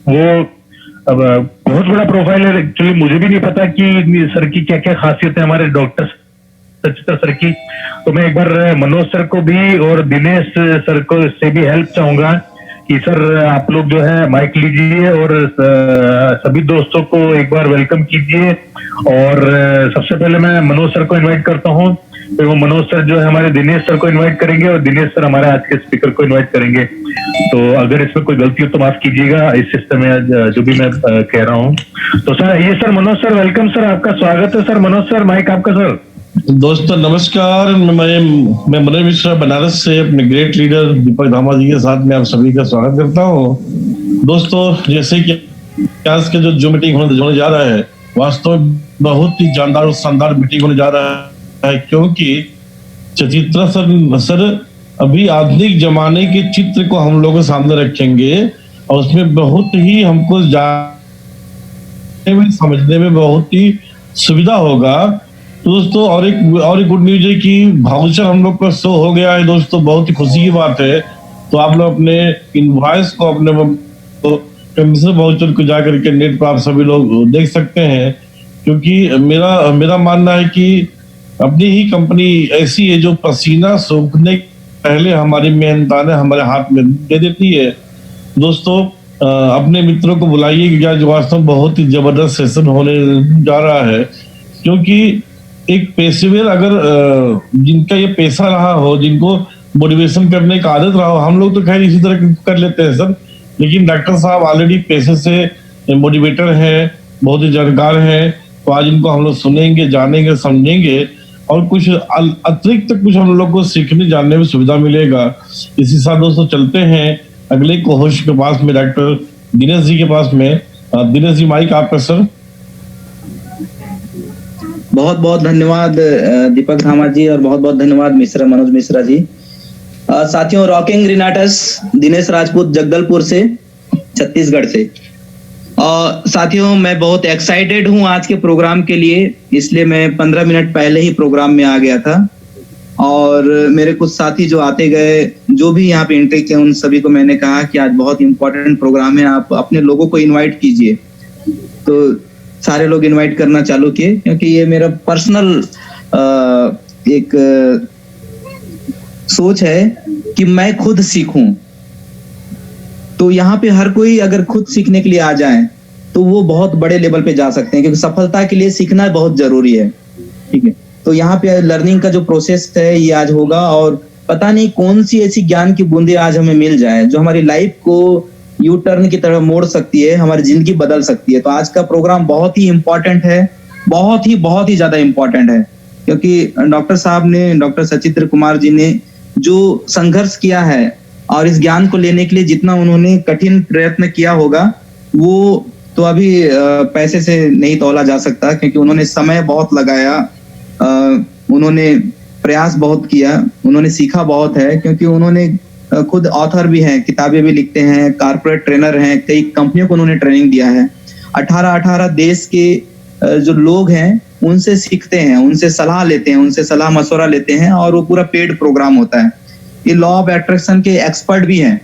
वो अब बहुत बड़ा प्रोफाइल है एक्चुअली, मुझे भी नहीं पता कि सर की क्या क्या खासियत है, हमारे डॉक्टर सचित्र सर की। तो मैं एक बार मनोज सर को भी और दिनेश सर को से भी हेल्प चाहूंगा कि सर आप लोग जो है माइक लीजिए और सभी दोस्तों को एक बार वेलकम कीजिए। और सबसे पहले मैं मनोज सर को इनवाइट करता हूँ, फिर वो मनोज सर जो है हमारे दिनेश सर को इनवाइट करेंगे और दिनेश सर हमारे आज के स्पीकर को इनवाइट करेंगे। तो अगर इसमें कोई गलती हो तो माफ कीजिएगा, इस सिस्टम में जो भी मैं कह रहा हूँ। तो सर ये sir Manoj sir welcome sir, आपका स्वागत है सर। मनोज सर माइक आपका सर। दोस्तों नमस्कार, मैं मनोज मिश्रा बनारस से अपने ग्रेट लीडर दीपक धामा जी के साथ में आप सभी का स्वागत करता हूँ। दोस्तों जैसे कि आज के जो मीटिंग होने जा रहा है, वास्तव में बहुत ही जानदार और शानदार मीटिंग होने जा रहा है, क्योंकि सचित्रा सर अभी आधुनिक जमाने के चित्र को हम लोगों के सामने रखेंगे और उसमें बहुत ही हमको जानने में समझने में बहुत ही सुविधा होगा। तो दोस्तों और एक गुड न्यूज है कि भाउचर हम लोग का शो हो गया है दोस्तों, बहुत ही खुशी की बात है। तो आप लोग अपने इनवॉइस को अपने कमीशन भाउचर को जाकर के नेट पर आप सभी लोग देख सकते हैं, क्योंकि मेरा मानना है कि अपनी ही कंपनी ऐसी है जो पसीना सूखने पहले हमारी मेहनताने हमारे हाथ में दे देती है। दोस्तों अपने मित्रों को बुलाइए कि आज वास्तव में बहुत ही जबरदस्त सेशन होने जा रहा है, क्योंकि एक पेशेवर अगर जिनका ये पेशा रहा हो, जिनको मोटिवेशन करने का आदत रहा हो, हम लोग तो खैर इसी तरह कर लेते हैं सर, लेकिन डॉक्टर साहब ऑलरेडी पेशे से मोटिवेटर हैं, बहुत ही जानकार हैं। तो आज इनको हम लोग सुनेंगे, जानेंगे, समझेंगे और कुछ अतिरिक्त कुछ हम लोग को सीखने जानने में सुविधा मिलेगा। इसी साथ दोस्तों चलते हैं अगले को होस्ट के पास में, डॉक्टर दिनेश जी के पास में। दिनेश जी माइक आपका सर। बहुत बहुत धन्यवाद दीपक धामा जी और बहुत बहुत धन्यवाद मनोज मिश्रा जी। साथियों, रॉकिंग रिनाटस दिनेश राजपूत जगदलपुर से, छत्तीसगढ़ से। साथियों मैं बहुत एक्साइटेड हूं आज के प्रोग्राम के लिए, इसलिए मैं 15 मिनट पहले ही प्रोग्राम में आ गया था। और मेरे कुछ साथी जो आते गए, जो भी यहाँ पे एंट्री किए, उन सभी को मैंने कहा कि आज बहुत इंपॉर्टेंट प्रोग्राम है, आप अपने लोगों को इन्वाइट कीजिए। तो सारे लोग इनवाइट करना चालू किए, क्योंकि ये मेरा पर्सनल एक सोच है कि मैं खुद सीखूं। तो यहाँ पे हर कोई अगर खुद सीखने के लिए आ जाए तो वो बहुत बड़े लेवल पे जा सकते हैं, क्योंकि सफलता के लिए सीखना बहुत जरूरी है। ठीक है, तो यहाँ पे लर्निंग का जो प्रोसेस है ये आज होगा, और पता नहीं कौन सी ऐसी ज्ञान की बूंदे आज हमें मिल जाए जो हमारी लाइफ को यू टर्न की तरह मोड़ सकती है, हमारी जिंदगी बदल सकती है। तो आज का प्रोग्राम बहुत ही इंपॉर्टेंट है, बहुत ही ज्यादा इंपॉर्टेंट है, क्योंकि डॉक्टर साहब ने, डॉक्टर सचित्र कुमार जी ने जो संघर्ष किया है और इस ज्ञान को लेने के लिए जितना उन्होंने कठिन प्रयत्न किया होगा, वो तो अभी पैसे से नहीं तौला जा सकता, क्योंकि उन्होंने समय बहुत लगाया, उन्होंने प्रयास बहुत किया, उन्होंने सीखा बहुत है, क्योंकि उन्होंने खुद ऑथर भी हैं, किताबें भी लिखते हैं, कारपोरेट ट्रेनर हैं, कई कंपनियों को उन्होंने ट्रेनिंग दिया है। 18 देश के जो लोग हैं उनसे सीखते हैं, उनसे सलाह लेते हैं, उनसे सलाह मशवरा लेते हैं, और वो पूरा पेड प्रोग्राम होता है। ये लॉ ऑफ अट्रैक्शन के एक्सपर्ट भी हैं,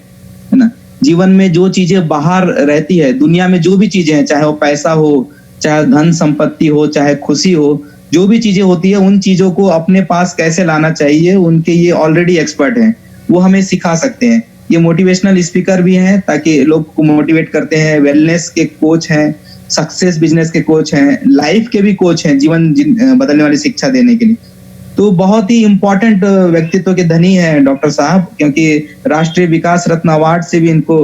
है ना। जीवन में जो चीजें बाहर रहती है, दुनिया में जो भी चीजें हैं, चाहे वो पैसा हो, चाहे धन संपत्ति हो, चाहे खुशी हो, जो भी चीजें होती है, उन चीजों को अपने पास कैसे लाना चाहिए, उनके ये ऑलरेडी एक्सपर्ट हैं, वो हमें सिखा सकते हैं। ये मोटिवेशनल स्पीकर भी हैं, ताकि लोग को मोटिवेट करते हैं, वेलनेस के कोच हैं, सक्सेस बिजनेस के कोच हैं, लाइफ के भी कोच हैं, जीवन बदलने वाली शिक्षा देने के लिए। तो बहुत ही इंपॉर्टेंट व्यक्तित्व के धनी हैं डॉक्टर साहब, क्योंकि राष्ट्रीय विकास रत्न अवार्ड से भी इनको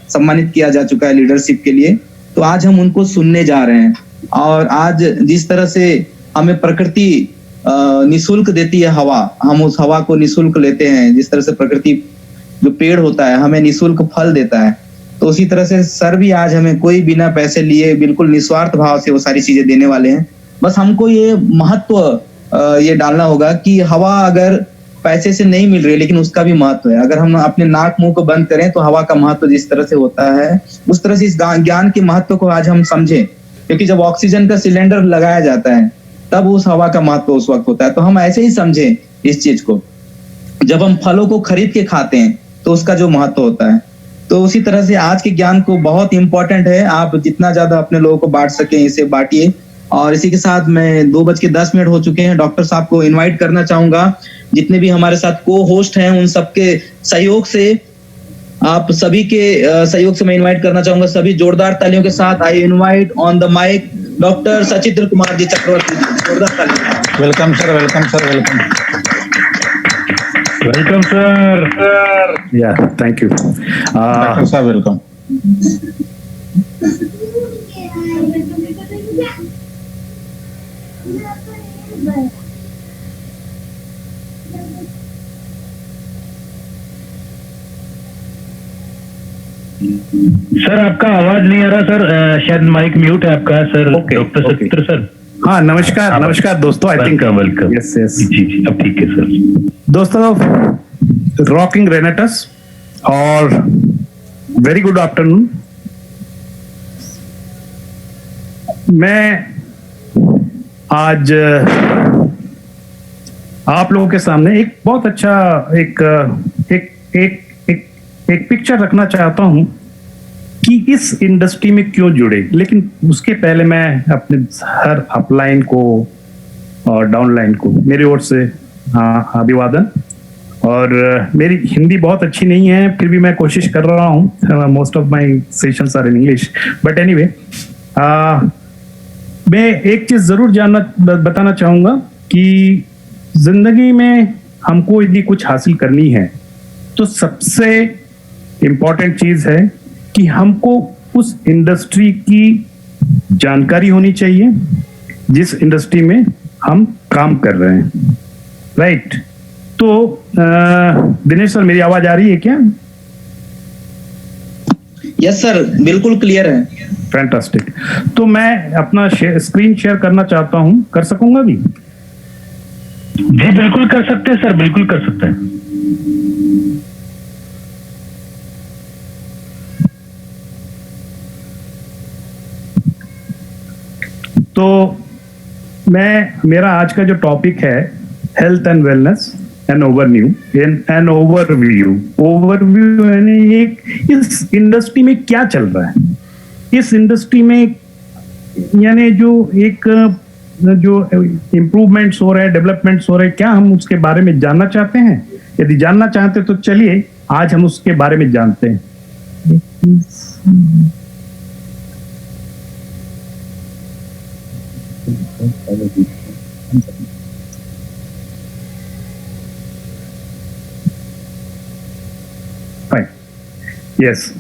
सम्मानित किया जा चुका है लीडरशिप के लिए। तो आज हम उनको सुनने जा रहे हैं, और आज जिस तरह से हमें प्रकृति निशुल्क देती है हवा, हम उस हवा को निशुल्क लेते हैं। जिस तरह से प्रकृति जो पेड़ होता है हमें निशुल्क फल देता है, तो उसी तरह से सर भी आज हमें कोई बिना पैसे लिए बिल्कुल निस्वार्थ भाव से वो सारी चीजें देने वाले हैं। बस हमको ये महत्व ये डालना होगा कि हवा अगर पैसे से नहीं मिल रही है, लेकिन उसका भी महत्व है। अगर हम अपने नाक मुंह को बंद करें तो हवा का महत्व जिस तरह से होता है, उस तरह से इस ज्ञान के महत्व को आज हम समझें। क्योंकि जब ऑक्सीजन का सिलेंडर लगाया जाता है तब उस हवा का महत्व उस वक्त होता है। तो हम ऐसे ही समझें इस चीज को। जब हम फलों को खरीद के खाते हैं तो उसका जो महत्व होता है, तो उसी तरह से आज के ज्ञान को बहुत इंपॉर्टेंट है, आप जितना ज्यादा अपने लोगों को बांट सकें इसे बांटिए। और इसी के साथ मैं 2:10 हो चुके हैं, डॉक्टर साहब को इनवाइट करना चाहूंगा। जितने भी हमारे साथ को होस्ट हैं उन सबके सहयोग से, आप सभी के सहयोग से मैं इनवाइट करना चाहूंगा। सभी जोरदार तालियों के साथ I invite on the mic doctor Sachitra Kumar ji Chakravarti. जोरदार तालियां। Welcome sir, welcome sir, welcome. Welcome sir. या थैंक यू डॉक्टर साहब, वेलकम। सर आपका आवाज नहीं आ रहा सर, शायद माइक म्यूट है आपका sir. Okay, doctor okay. Sachitra sir. हाँ, नमस्कार, नमस्कार दोस्तों। I think welcome. Yes yes जी अब ठीक है सर। दोस्तों, रॉकिंग रेनेटस और वेरी गुड आफ्टरनून। मैं आज आप लोगों के सामने एक बहुत अच्छा एक एक एक एक, एक पिक्चर रखना चाहता हूं कि इस इंडस्ट्री में क्यों जुड़े। लेकिन उसके पहले मैं अपने हर अपलाइन को और डाउनलाइन को मेरी ओर से अभिवादन। और मेरी हिंदी बहुत अच्छी नहीं है, फिर भी मैं कोशिश कर रहा हूँ। Most of my sessions are in English, but anyway मैं एक चीज जरूर बताना चाहूंगा कि जिंदगी में हमको यदि कुछ हासिल करनी है तो सबसे इम्पोर्टेंट चीज है कि हमको उस इंडस्ट्री की जानकारी होनी चाहिए जिस इंडस्ट्री में हम काम कर रहे हैं, राइट। तो दिनेश सर, मेरी आवाज आ रही है क्या? यस सर, बिल्कुल क्लियर है। फैंटास्टिक। तो मैं अपना स्क्रीन शेयर करना चाहता हूं, कर सकूंगा भी? जी बिल्कुल कर सकते हैं सर, बिल्कुल कर सकते हैं। तो मेरा आज का जो टॉपिक है health and wellness an overview यानी एक इस इंडस्ट्री में क्या चल रहा है, इस इंडस्ट्री में यानी जो इम्प्रूवमेंट्स हो रहे हैं, डेवलपमेंट्स हो रहे हैं, क्या हम उसके बारे में जानना चाहते हैं? यदि जानना चाहते तो चलिए आज हम उसके बारे में जानते हैं। यस,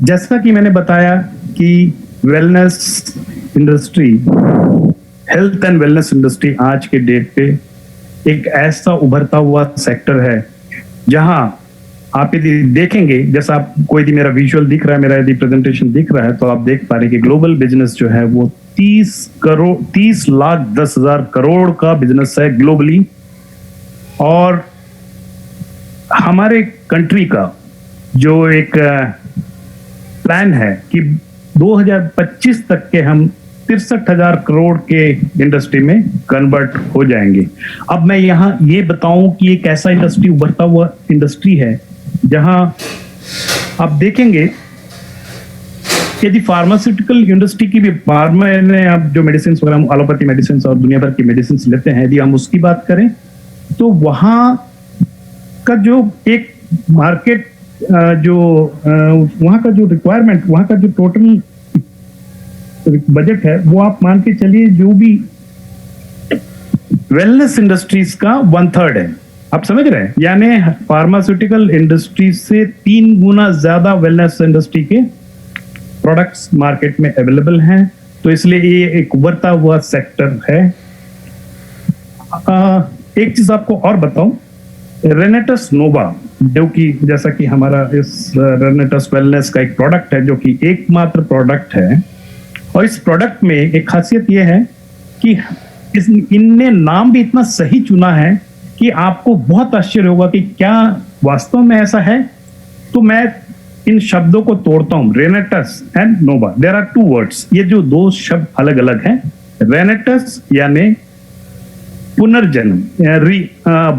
जैसा कि मैंने बताया कि wellness industry, health and wellness industry आज के डेट पे एक ऐसा उभरता हुआ सेक्टर है जहां आप यदि देखेंगे, जैसा आपको यदि मेरा विजुअल दिख रहा है, मेरा यदि प्रेजेंटेशन दिख रहा है, तो आप देख पा रहे हैं कि ग्लोबल बिजनेस जो है वो 30,10,000 करोड़ का बिजनेस है ग्लोबली। और हमारे कंट्री का जो एक प्लान है कि 2025 तक के हम 63,000 करोड़ के इंडस्ट्री में कन्वर्ट हो जाएंगे। अब मैं यहाँ ये बताऊं कि एक ऐसा इंडस्ट्री, उभरता हुआ इंडस्ट्री है जहां आप देखेंगे यदि फार्मास्यूटिकल इंडस्ट्री की भी, फार्मा में आप जो मेडिसिन वगैरह, एलोपैथी मेडिसिन और दुनिया भर की मेडिसिन लेते हैं, यदि हम उसकी बात करें तो वहां का जो एक मार्केट वहां का जो रिक्वायरमेंट, वहां का जो टोटल बजट है, वो आप मान के चलिए जो भी वेलनेस इंडस्ट्रीज का 1/3 है। आप समझ रहे हैं? यानी फार्मास्यूटिकल इंडस्ट्री से 3 गुना ज्यादा वेलनेस इंडस्ट्री के प्रोडक्ट्स मार्केट में अवेलेबल हैं। तो इसलिए ये एक उभरता हुआ सेक्टर है। एक चीज आपको और बताऊं, रेनेटस नोवा, जो कि जैसा कि हमारा इस रेनेटस वेलनेस का एक प्रोडक्ट है, जो कि एकमात्र प्रोडक्ट है। और इस प्रोडक्ट में एक खासियत यह है कि इनने नाम भी इतना सही चुना है कि आपको बहुत आश्चर्य होगा कि क्या वास्तव में ऐसा है। तो मैं इन शब्दों को तोड़ता हूं, renatus and nova, there are 2 words. ये जो 2 शब्द अलग अलग हैं, रेनेटस यानी पुनर्जन्म,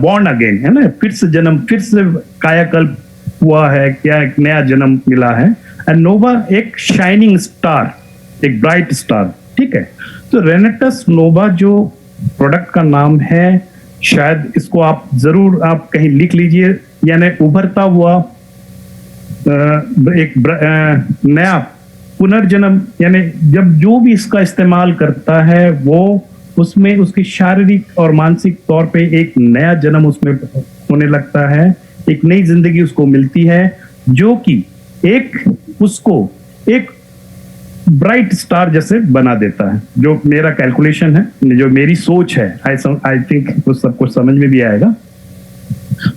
बॉर्न अगेन, है ना, फिर से जन्म, फिर से कायाकल्प हुआ है, क्या एक नया जन्म मिला है। एंड नोवा एक शाइनिंग स्टार, एक ब्राइट स्टार, ठीक है। तो रेनेटस नोवा जो प्रोडक्ट का नाम है, शायद इसको आप जरूर आप कहीं लिख लीजिए, यानी उभरता हुआ एक नया पुनर्जन्म, यानी जब जो भी इसका इस्तेमाल करता है वो उसमें उसकी शारीरिक और मानसिक तौर पे एक नया जन्म उसमें होने लगता है, एक नई जिंदगी उसको मिलती है, जो कि एक उसको एक ब्राइट स्टार जैसे बना देता है। जो मेरा कैलकुलेशन है, जो मेरी सोच है, आई थिंक उस सबको समझ में भी आएगा।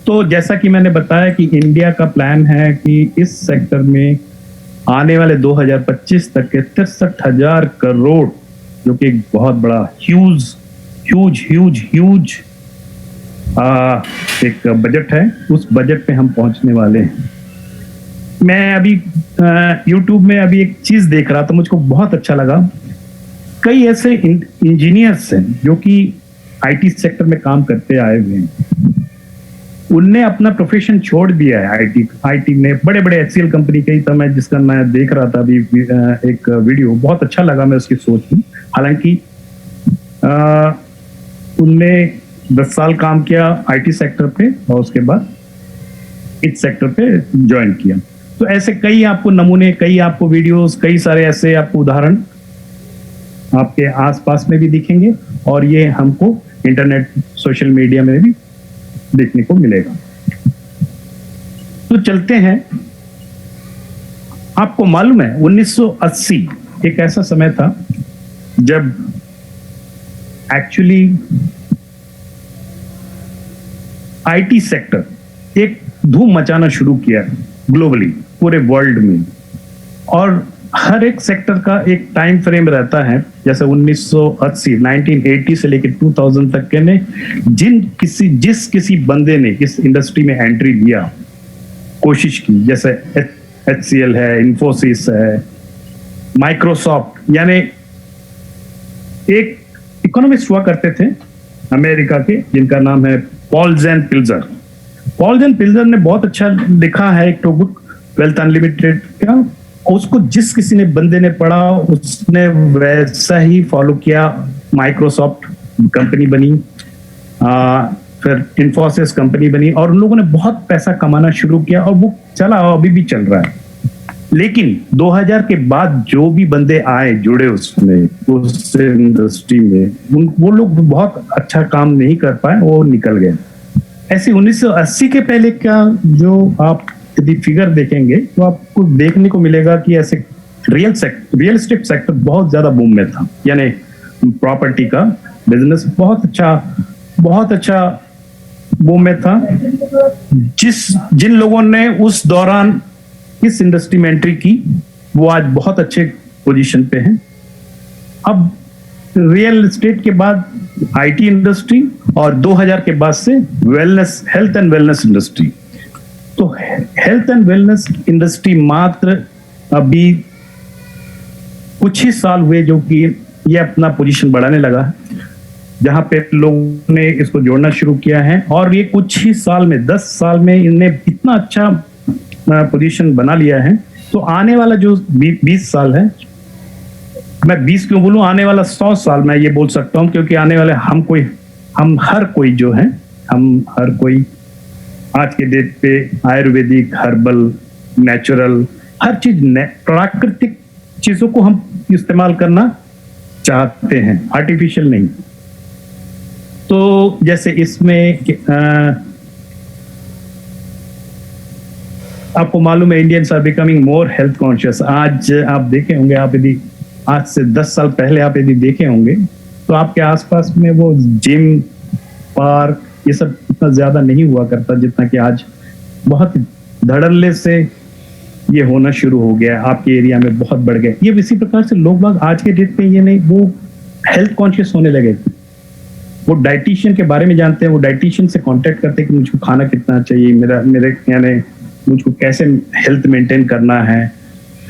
तो जैसा कि मैंने बताया कि इंडिया का प्लान है कि इस सेक्टर में आने वाले 2025 तक के 63,000 करोड़, जो कि एक बहुत बड़ा ह्यूज एक बजट है, उस बजट पे हम पहुंचने वाले हैं। मैं अभी YouTube में अभी एक चीज देख रहा था, मुझको बहुत अच्छा लगा। कई ऐसे इंजीनियर्स हैं जो कि आईटी सेक्टर में काम करते आए हुए हैं, उनने अपना प्रोफेशन छोड़ दिया है। आईटी में बड़े बड़े HCL कंपनी कई था, मैं जिसका मैं देख रहा था अभी एक वीडियो, बहुत अच्छा लगा मैं उसकी सोच में। हालांकि उनने 10 साल काम किया आईटी सेक्टर पे और उसके बाद इस सेक्टर पे ज्वाइन किया। तो ऐसे कई आपको नमूने, कई आपको वीडियोस, कई सारे ऐसे आपको उदाहरण आपके आसपास में भी दिखेंगे, और ये हमको इंटरनेट सोशल मीडिया में भी देखने को मिलेगा। तो चलते हैं। आपको मालूम है 1980 एक ऐसा समय था जब एक्चुअली आईटी सेक्टर एक धूम मचाना शुरू किया ग्लोबली, पूरे वर्ल्ड में। और हर एक सेक्टर का एक टाइम फ्रेम रहता है, जैसे 1980 से लेकर 2000 तक के ने जिस किसी बंदे ने इस इंडस्ट्री में एंट्री लिया, कोशिश की, जैसे HCL है, इन्फोसिस है, माइक्रोसॉफ्ट, यानी एक इकोनॉमिस्ट हुआ करते थे अमेरिका के, जिनका नाम है पॉल जेन पिल्जर। पॉल जेन पिल्जर ने बहुत अच्छा लिखा है एक बुक, वेल्थ अनलिमिटेड का। उसको जिस किसी ने बंदे ने पढ़ा, उसने वैसा ही फॉलो किया। माइक्रोसॉफ्ट कंपनी बनी, फिर इन्फोसिस कंपनी बनी, और उन लोगों ने बहुत पैसा कमाना शुरू किया, और वो चला, अभी भी चल रहा है। लेकिन 2000 के बाद जो भी बंदे आए, जुड़े उसमें, उस इंडस्ट्री में, वो लोग बहुत अच्छा काम नहीं कर पाए, वो निकल गए। ऐसे 1980 के पहले का जो आप यदि फिगर देखेंगे तो आपको देखने को मिलेगा कि ऐसे रियल एस्टेट सेक्टर बहुत ज्यादा बूम में था, यानी प्रॉपर्टी का बिजनेस बहुत अच्छा बूम में था। जिन लोगों ने उस दौरान इस इंडस्ट्री में एंट्री की, वो आज बहुत अच्छे पोजीशन पे हैं। अब रियल एस्टेट के बाद आईटी इंडस्ट्री, और 2000 के बाद से wellness, health and wellness industry. तो हेल्थ एंड वेलनेस इंडस्ट्री मात्र अभी कुछ ही साल हुए जो कि ये अपना पोजीशन बढ़ाने लगा है, जहां पे लोगों ने इसको जोड़ना शुरू किया है। और ये कुछ ही साल में, 10 साल में इनने इतना अच्छा पोजीशन बना लिया है। तो आने वाला जो 20 साल है, मैं 20 क्यों बोलूं, आने वाला 100 साल मैं ये बोल सकता हूं, क्योंकि आने वाले हम हर कोई आज के डेट पे आयुर्वेदिक, हर्बल, नेचुरल, हर चीज प्राकृतिक चीजों को हम इस्तेमाल करना चाहते हैं, आर्टिफिशियल नहीं। तो जैसे इसमें आपको मालूम है Indians are becoming more health conscious. आज आप देखे होंगे, आप यदि आज से 10 साल पहले आप यदि देखे होंगे तो आपके आसपास में वो जिम, पार्क, ये सब इतना ज्यादा नहीं हुआ करता जितना कि आज बहुत धड़ल्ले से ये होना शुरू हो गया, आपके एरिया में बहुत बढ़ गए। ये इसी प्रकार से लोग बाग आज के डेट पे ये नहीं, वो हेल्थ कॉन्शियस होने लगे। वो डाइटिशियन के बारे में जानते हैं, वो डाइटिशियन से कांटेक्ट करते हैं कि मुझको खाना कितना चाहिए, मेरे यानी मुझको कैसे हेल्थ मेंटेन करना है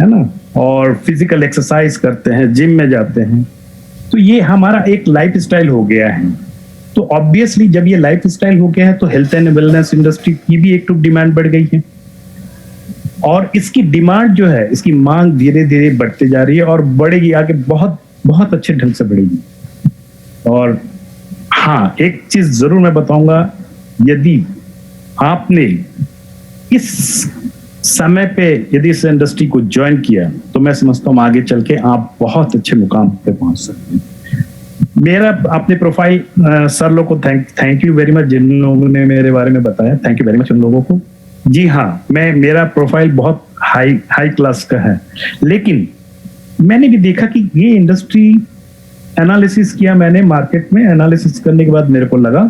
ना, और फिजिकल एक्सरसाइज करते हैं, जिम में जाते हैं। तो ये हमारा एक लाइफ स्टाइल हो गया है। तो ऑब्वियसली जब ये लाइफ स्टाइल हो गया है तो हेल्थ एंड वेलनेस इंडस्ट्री की भी एक तो डिमांड बढ़ गई है। और इसकी डिमांड जो है, इसकी मांग धीरे धीरे बढ़ती जा रही है और बढ़ेगी आगे, बहुत बहुत अच्छे ढंग से बढ़ेगी। और हाँ, एक चीज जरूर मैं बताऊंगा, यदि आपने इस समय पे यदि इस इंडस्ट्री को ज्वाइन किया तो मैं समझता हूँ आगे चल के आप बहुत अच्छे मुकाम पे पहुंच सकते हैं। मेरा अपने प्रोफाइल सर लोग को थैंक यू वेरी मच, जिन लोगों ने मेरे बारे में बताया, थैंक यू वेरी मच उन लोगों को। जी हाँ, मेरा प्रोफाइल बहुत हाई क्लास का है, लेकिन मैंने भी देखा कि ये इंडस्ट्री एनालिसिस किया मैंने, मार्केट में एनालिसिस करने के बाद मेरे को लगा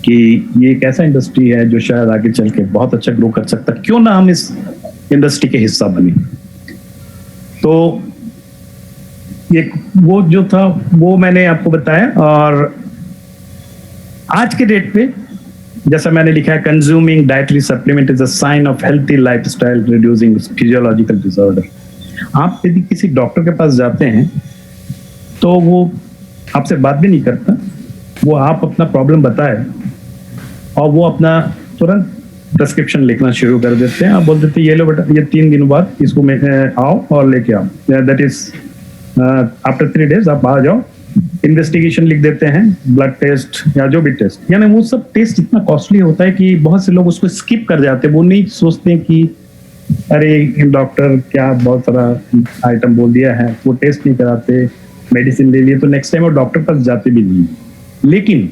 कि ये एक ऐसा इंडस्ट्री है जो शायद आगे चल के बहुत अच्छा ग्रो कर सकता है, क्यों ना हम इस इंडस्ट्री के हिस्सा बने। तो ये वो जो था वो मैंने आपको बताया। और आज के डेट पे जैसा मैंने लिखा है, consuming dietary supplement is a sign of healthy lifestyle reducing physiological disorder. आप यदि किसी डॉक्टर के पास जाते हैं तो वो आपसे बात भी नहीं करता, वो आप अपना प्रॉब्लम बताए और वो अपना तुरंत प्रेस्क्रिप्शन लिखना शुरू कर देते हैं। आप बोल देते हैं ये लो बेटा, ये 3 दिनों बाद इसको आओ और लेके आओ, दैट इज आफ्टर 3 days आप आ जाओ। इन्वेस्टिगेशन लिख देते हैं, ब्लड टेस्ट या जो भी टेस्ट, यानी वो सब टेस्ट इतना कॉस्टली होता है कि बहुत से लोग उसको स्किप कर जाते हैं। वो नहीं सोचते कि अरे डॉक्टर क्या बहुत सारा आइटम बोल दिया है, वो टेस्ट नहीं कराते, मेडिसिन ले लिए तो नेक्स्ट टाइम वो डॉक्टर पास जाते भी नहीं। लेकिन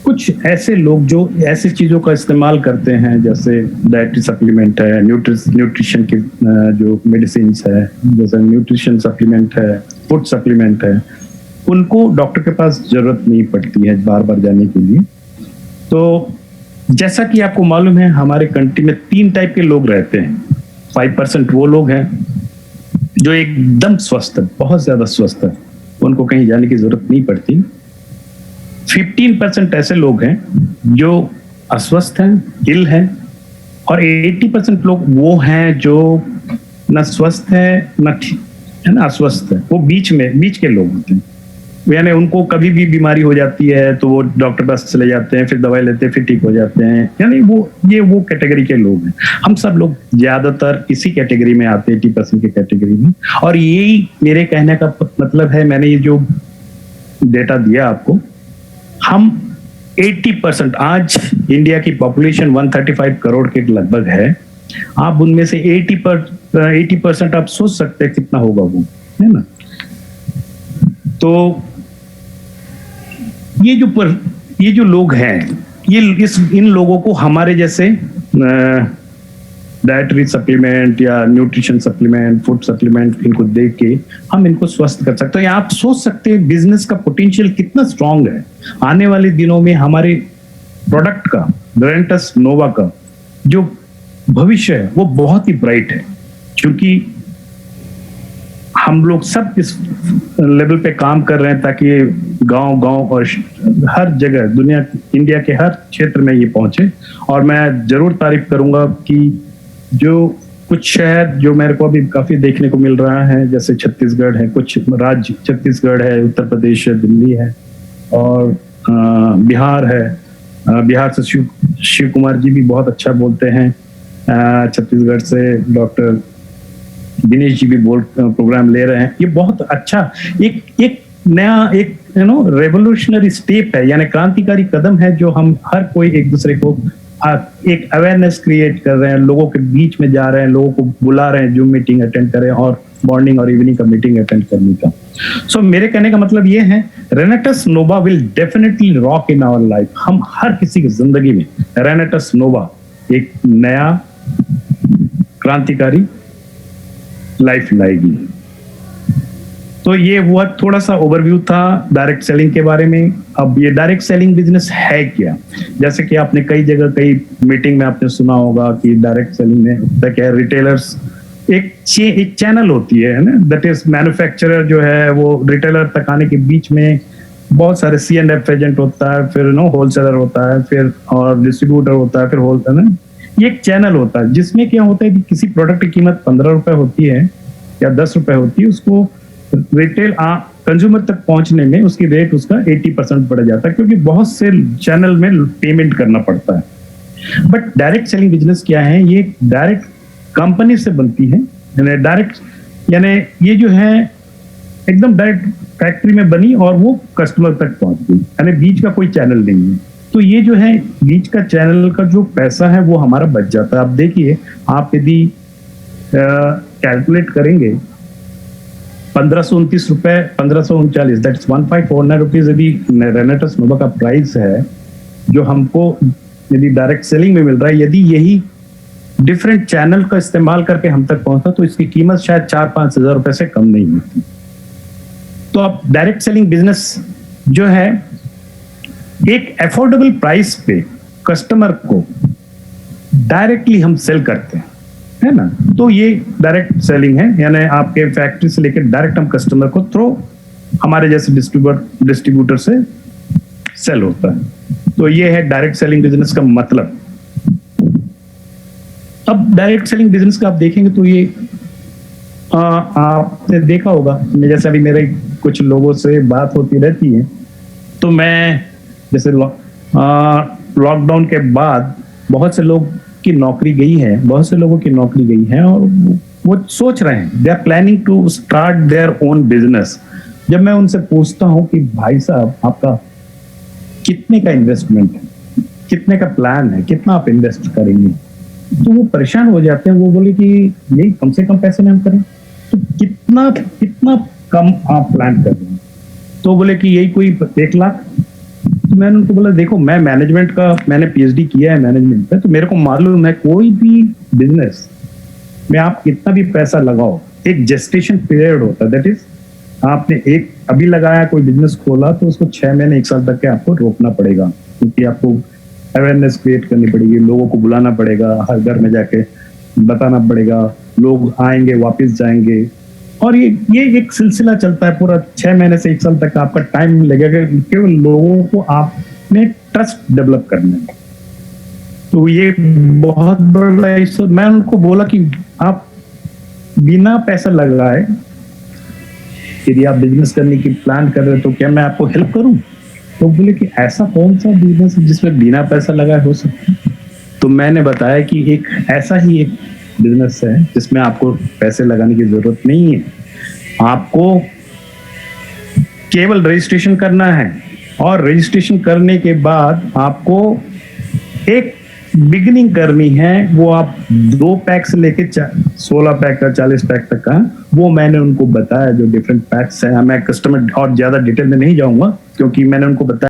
कुछ ऐसे लोग जो ऐसी चीजों का इस्तेमाल करते हैं, जैसे डाइटरी सप्लीमेंट है, न्यूट्रिशन की जो मेडिसिन है, जैसे न्यूट्रिशन सप्लीमेंट है, फूड सप्लीमेंट है, उनको डॉक्टर के पास जरूरत नहीं पड़ती है बार बार जाने के लिए। तो जैसा कि आपको मालूम है, हमारे कंट्री में 3 टाइप के लोग रहते हैं। 5% वो लोग हैं जो एकदम स्वस्थ है, बहुत ज्यादा स्वस्थ है, उनको कहीं जाने की जरूरत नहीं पड़ती। 15% ऐसे लोग हैं जो अस्वस्थ हैं, इल हैं, और 80% लोग वो हैं जो न स्वस्थ है न अस्वस्थ है, वो बीच के लोग होते हैं। यानी उनको कभी भी बीमारी हो जाती है तो वो डॉक्टर पास चले जाते हैं, फिर दवाई लेते हैं, फिर ठीक हो जाते हैं। यानी वो कैटेगरी के लोग हैं। हम सब लोग ज्यादातर इसी कैटेगरी में आते हैं, 80% की कैटेगरी में। और यही मेरे कहने का मतलब है, मैंने ये जो डेटा दिया आपको, हम 80%, आज इंडिया की पॉपुलेशन 135 करोड़ के लगभग है, आप उनमें से 80% आप सोच सकते हैं कितना होगा वो, है ना। तो ये जो लोग हैं, इन लोगों को हमारे जैसे डाइटरी सप्लीमेंट या न्यूट्रिशन सप्लीमेंट, फूड सप्लीमेंट, इनको देख के हम इनको स्वस्थ कर सकते हैं। आप सोच सकते हैं बिजनेस का पोटेंशियल कितना स्ट्रांग है। आने वाले दिनों में हमारे प्रोडक्ट का, रेनेटस नोवा का जो भविष्य है वो बहुत ही ब्राइट है, क्योंकि हम लोग सब इस लेवल पे काम कर रहे हैं ताकि गांव और हर जगह दुनिया, इंडिया के हर क्षेत्र में ये पहुंचे। और मैं जरूर तारीफ करूंगा कि जो कुछ शहर जो मेरे को अभी काफी देखने को मिल रहा है, जैसे छत्तीसगढ़ है, कुछ राज्य छत्तीसगढ़ है, उत्तर प्रदेश है, दिल्ली है और बिहार है। बिहार से शिव कुमार जी भी बहुत अच्छा बोलते हैं, छत्तीसगढ़ से डॉक्टर दिनेश जी भी प्रोग्राम ले रहे हैं। ये बहुत अच्छा एक नया रेवोल्यूशनरी स्टेप है, यानी क्रांतिकारी कदम है, जो हम हर कोई एक दूसरे को एक अवेयरनेस क्रिएट कर रहे हैं, लोगों के बीच में जा रहे हैं, लोगों को बुला रहे हैं जूम मीटिंग अटेंड करें और मॉर्निंग और इवनिंग का मीटिंग अटेंड करने का। सो मेरे कहने का मतलब ये है, Renatus Nova will definitely rock in our life. हम हर किसी की जिंदगी में रेनेटस नोवा एक नया क्रांतिकारी लाइफ लाएगी। तो ये हुआ थोड़ा सा ओवरव्यू था डायरेक्ट सेलिंग के बारे में। अब ये डायरेक्ट सेलिंग बिजनेस है क्या, जैसे कि आपने कई जगह कई मीटिंग में आपने सुना होगा कि डायरेक्ट सेलिंग में होता क्या है, रिटेलर्स एक चैनल होती है ना, दैट इज मैन्युफैक्चरर जो है वो रिटेलर तक आने के बीच में बहुत सारे C&F एजेंट होता है, फिर होलसेलर होता है, फिर और डिस्ट्रीब्यूटर होता है, फिर होलसेलर ना, ये एक चैनल होता है जिसमें क्या होता है कि किसी प्रोडक्ट की कीमत 15 रुपए होती है या 10 रुपए होती है, उसको रिटेल कंज्यूमर तक पहुंचने में उसकी रेट उसका 80% बढ़ जाता है, क्योंकि बहुत से चैनल में पेमेंट करना पड़ता है। बट डायरेक्ट सेलिंग बिजनेस क्या है, ये डायरेक्ट कंपनी से बनती है, यानी डायरेक्ट, यानी ये जो है एकदम डायरेक्ट फैक्ट्री में बनी और वो कस्टमर तक पहुंच गई, यानी बीच का कोई चैनल नहीं है। तो ये जो है बीच का चैनल का जो पैसा है वो हमारा बच जाता है। आप देखिए, आप यदि कैलकुलेट करेंगे 1529 रुपए, 1539, दैट्स 1549 रुपीज यदि रेनेटस नोवा का प्राइस है जो हमको यदि डायरेक्ट सेलिंग में मिल रहा है, यदि यही डिफरेंट चैनल का इस्तेमाल करके हम तक पहुंचता तो इसकी कीमत शायद 4-5 हजार रुपए से कम नहीं होती। तो अब डायरेक्ट सेलिंग बिजनेस जो है एक अफोर्डेबल प्राइस पे कस्टमर को डायरेक्टली हम सेल करते हैं, है ना। तो ये डायरेक्ट सेलिंग है, यानी आपके फैक्ट्री से लेकर डायरेक्ट हम कस्टमर को थ्रू हमारे जैसे डिस्ट्रीब्यूटर से सेल होता है। तो ये है डायरेक्ट सेलिंग बिजनेस का मतलब। अब डायरेक्ट सेलिंग बिजनेस का आप देखेंगे तो ये आपने देखा होगा, जैसे अभी मेरे कुछ लोगों से बात होती रहती है, तो मैं जैसे लॉकडाउन के बाद बहुत से लोग की नौकरी गई है, बहुत से लोगों की नौकरी गई है और वो सोच रहे हैं, they are planning to start their own business. जब मैं उनसे पूछता हूं कि भाई साहब आपका कितने का इन्वेस्टमेंट है, कितने का प्लान है, कितना आप इन्वेस्ट करेंगे, तो वो परेशान हो जाते हैं। वो बोले कि यही कम से कम पैसे में हम करें, तो कितना कितना कम आप प्लान कर रहे हैं? तो बोले कि यही कोई 1 लाख। तो मैंने उनको बोला देखो, मैं मैनेजमेंट का, मैंने पीएचडी किया है मैनेजमेंट पे, तो मेरे को मालूम है कोई भी बिजनेस में आप कितना भी पैसा लगाओ, एक जेस्टेशन पीरियड होता है। दैट इज आपने एक अभी लगाया, कोई बिजनेस खोला तो उसको 6 महीने 1 साल तक के आपको रोकना पड़ेगा, क्योंकि आपको अवेयरनेस क्रिएट करनी पड़ेगी, लोगों को बुलाना पड़ेगा, हर घर में जाके बताना पड़ेगा, लोग आएंगे वापस जाएंगे, और ये एक सिलसिला चलता है पूरा 6 महीने से 1 साल तक आपका टाइम लगेगा केवल लोगों को आपने ट्रस्ट डेवलप करने में। तो ये बहुत बड़ा इशू। मैं उनको बोला कि आप बिना पैसा लगाए यदि आप बिजनेस करने की प्लान कर रहे हो तो क्या मैं आपको हेल्प करूं? तो बोले कि ऐसा कौन सा बिजनेस है जिसमें बिना पैसा लगाए हो सकता है? तो मैंने बताया कि एक ऐसा ही एक बिजनेस है जिसमें आपको पैसे लगाने की जरूरत नहीं है, आपको केवल रजिस्ट्रेशन करना है, और रजिस्ट्रेशन करने के बाद आपको एक बिगिनिंग करनी है। वो आप 2 पैक से लेके 16 पैक का, 40 पैक तक का, वो मैंने उनको बताया जो डिफरेंट पैक्स है। मैं कस्टमर और ज्यादा डिटेल में नहीं जाऊंगा क्योंकि मैंने उनको बताया